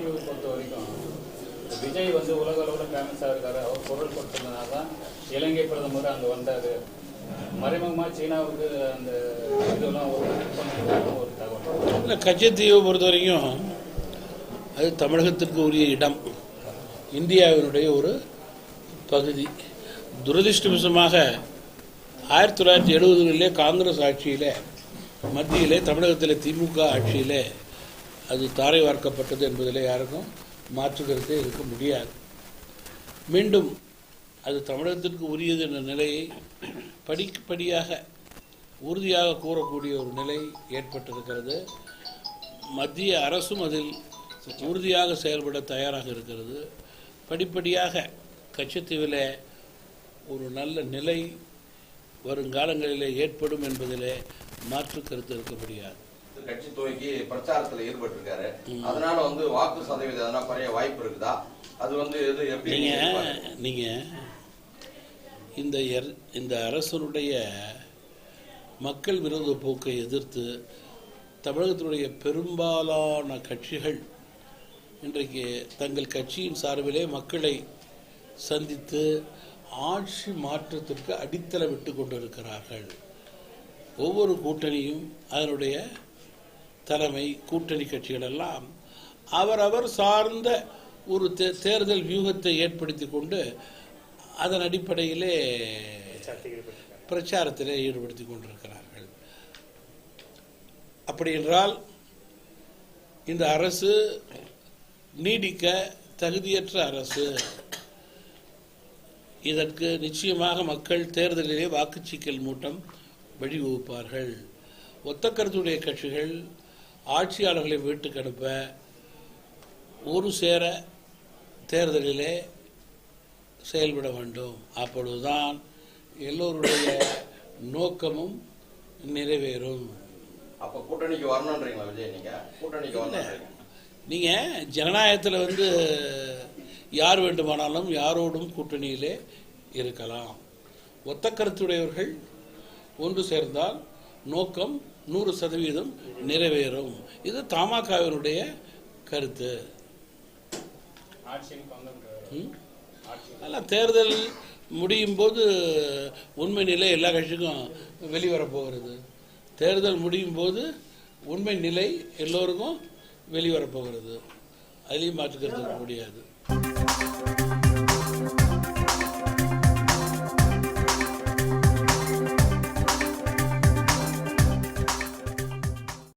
YouTube பொறுத்த வரைக்கும் விஜய் வந்து உலக அளவில் ஃபேமஸாக இருக்காரு. அவர் குரல் கொடுத்ததுனால தான் இலங்கை பிரதமர் அங்கே வந்தார். மறைமுகமாக சீனாவுக்கு அந்த இதெல்லாம் ஒரு தகவல் இல்லை. கச்சத்தீவை பொறுத்த வரைக்கும் அது தமிழகத்திற்கு உரிய இடம், இந்தியாவினுடைய ஒரு பகுதி. துரதிருஷ்டவசமாக 1970களிலே காங்கிரஸ் ஆட்சியில், மத்தியிலே தமிழகத்தில் திமுக ஆட்சியில் அது தாரை வார்க்கப்பட்டது என்பதில் யாருக்கும் மாற்று கருத்தே இருக்க முடியாது. மீண்டும் அது தமிழகத்திற்கு உரியது என்ற நிலையை படிப்படியாக உறுதியாக கூறக்கூடிய ஒரு நிலை ஏற்பட்டிருக்கிறது. மத்திய அரசும் அதில் உறுதியாக செயல்பட தயாராக இருக்கிறது. படிப்படியாக கச்சத்தீவில் ஒரு நல்ல நிலை வருங்காலங்களிலே ஏற்படும் என்பதிலே மாற்று கருத்து இருக்க முடியாது. கட்சி துவக்கி பிரச்சாரத்தில் ஈடுபட்டிருக்காரு. அதனால வாக்கு சதவீதம் குறைய வாய்ப்பு இருக்குதா? அது எப்படி நீங்க இந்த அரசனுடைய மக்கள் விரோத போக்கை எதிர்த்து தமிழகத்தினுடைய பெரும்பாலான கட்சிகள் இன்றைக்கு தங்கள் கட்சியின் சார்பிலே மக்களை சந்தித்து ஆட்சி மாற்றத்திற்கு அடித்தளமிட்டு கொண்டிருக்கிறார்கள். ஒவ்வொரு கூட்டணியும் அதனுடைய தலைமை கூட்டணி கட்சிகள் எல்லாம் அவரவர் சார்ந்த ஒரு தேர்தல் வியூகத்தை ஏற்படுத்தி கொண்டு அதன் அடிப்படையிலே பிரச்சாரத்திலே ஈடுபடுத்தி கொண்டிருக்கிறார்கள். அப்படி என்றால் இந்த அரசு நீடிக்க தகுதியற்ற அரசு. இதற்கு நிச்சயமாக மக்கள் தேர்தலிலே வாக்குச்சீக்கல் மூட்டம் வழிவகுப்பார்கள். ஒத்த கருத்துடைய கட்சிகள் ஆட்சியாளர்களை வீட்டுக்கு அனுப்ப ஒரு சேர தேர்தலிலே செயல்பட வேண்டும். அப்பொழுதுதான் எல்லோருடைய நோக்கமும் நிறைவேறும். அப்ப கூட்டணிக்கு வரணும்ன்றீங்களா விஜய்? நீங்க கூட்டணிக்கு வரணும். நீங்க ஜனநாயகத்தில் யார் வேண்டுமானாலும் யாரோடும் கூட்டணியிலே இருக்கலாம். ஒத்த கருத்துடையவர்கள் ஒன்று சேர்ந்தால் நோக்கம் 100% நிறைவேறும். இது தமாகவினுடைய கருத்து. தேர்தல் முடியும் போது உண்மை நிலை எல்லா கட்சிக்கும் வெளிவரப்போகிறது. தேர்தல் முடியும் போது உண்மை நிலை எல்லோருக்கும் வெளிவரப்போகிறது. அதிலையும் மாற்று கருத்து முடியாது.